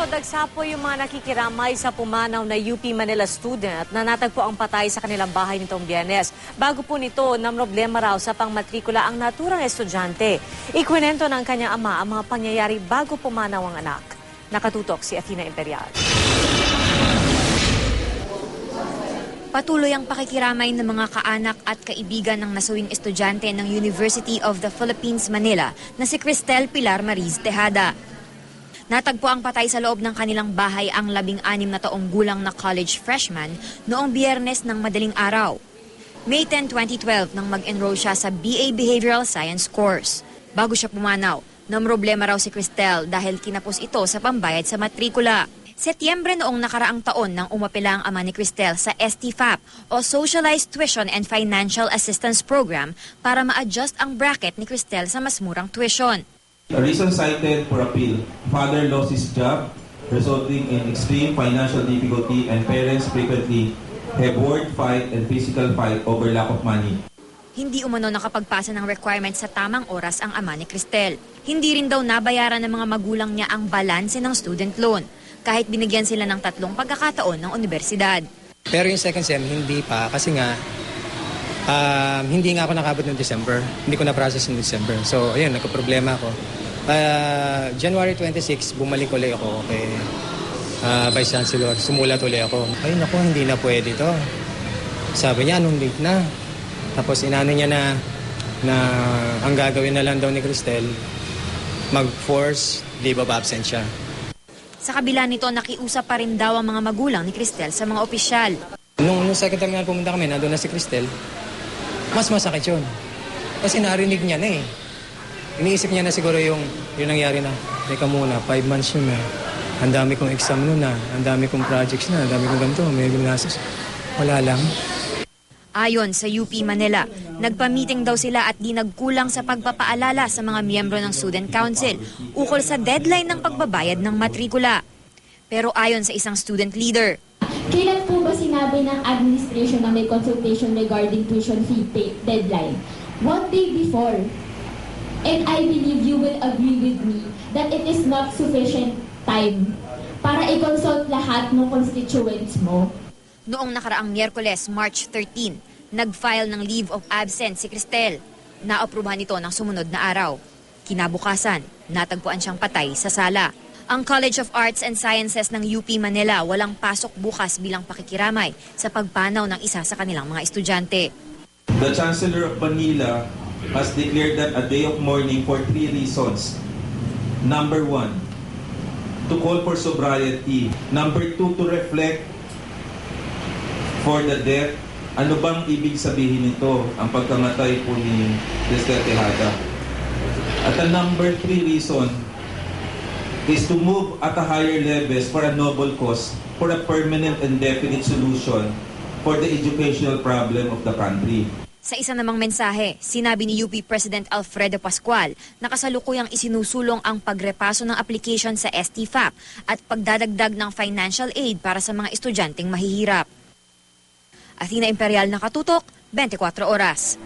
Dagsapo yung mga nakikiramay sa pumanaw na UP Manila student na natagpo ang patay sa kanilang bahay nitong Biyernes. Bago po nito, namroblema raw sa pangmatrikula ang naturang estudyante. Ikwento ng kanyang ama ang mga pangyayari bago pumanaw ang anak. Nakatutok si Athena Imperial. Patuloy ang pakikiramay ng mga kaanak at kaibigan ng nasawing estudyante ng University of the Philippines, Manila na si Cristel Pilar Mariz Tejada. Natagpo ang patay sa loob ng kanilang bahay ang 16 na taong gulang na college freshman noong Biyernes ng madaling araw. May 10, 2012 nang mag-enroll siya sa BA Behavioral Science course. Bago siya pumanaw, namroblema raw si Cristel dahil kinapos ito sa pambayad sa matrikula. Setyembre noong nakaraang taon nang umapela ang ama ni Cristel sa STFAP o Socialized Tuition and Financial Assistance Program para ma-adjust ang bracket ni Cristel sa mas murang tuition. The reason cited for appeal, father lost his job, resulting in extreme financial difficulty and parents frequently have word fight and physical fight over lack of money. Hindi umano nakapagpasa ng requirement sa tamang oras ang ama ni Cristel. Hindi rin daw nabayaran ng mga magulang niya ang balanse ng student loan, kahit binigyan sila ng 3 pagkakataon ng universidad. Pero yung second sem, hindi pa kasi nga hindi nga ako nakabot noong December. Hindi ko na-process noong December. So, ayun, nagka-problema ako. January 26, bumalik ulit ako kay Vice Chancellor. Sumulat ulit ako. Ayun ako, hindi na pwede to. Sabi niya, anong date na? Tapos inano niya na ang gagawin na lang daw ni Cristel, mag-force leave of absence siya. Sa kabila nito, nakiusap pa rin daw ang mga magulang ni Cristel sa mga opisyal. Nung second time nga pumunta kami, nandun na si Cristel, mas masakit yun. Kasi narinig niya na eh. Iniisip niya na siguro yung nangyari na, teka muna, 5 months yun na. Ang dami kong exam nun na, ang dami kong projects na, ang dami kong ganito, may gymnastics. Wala lang. Ayon sa UP Manila, nagpa-meeting daw sila at di nagkulang sa pagpapaalala sa mga miyembro ng Student Council ukol sa deadline ng pagbabayad ng matrikula. Pero ayon sa isang student leader, kailan po ba sinabi ng administration na may consultation regarding tuition fee deadline? 1 day before. And I believe you will agree with me that it is not sufficient time para i-consult lahat ng constituents mo. Noong nakaraang Miyerkules, March 13, nag-file ng leave of absence si Cristel. Naaprubahan ito ng sumunod na araw. Kinabukasan, natagpuan siyang patay sa sala. Ang College of Arts and Sciences ng UP Manila walang pasok bukas bilang pakikiramay sa pagpanaw ng isa sa kanilang mga estudyante. The Chancellor of Manila has declared that a day of mourning for 3 reasons. Number 1, to call for sobriety. Number 2, to reflect for the death. Ano bang ibig sabihin nito, ang pagkamatay po ni Cristel Tejada? At ang number 3 reason is to move at a higher levels for a noble cause, for a permanent and definite solution for the educational problem of the country. Sa isa namang mensahe, sinabi ni UP President Alfredo Pascual na kasalukuyang isinusulong ang pagrepaso ng application sa STFAP at pagdadagdag ng financial aid para sa mga estudyanteng mahihirap. Athena Imperial, nakatutok, 24 oras.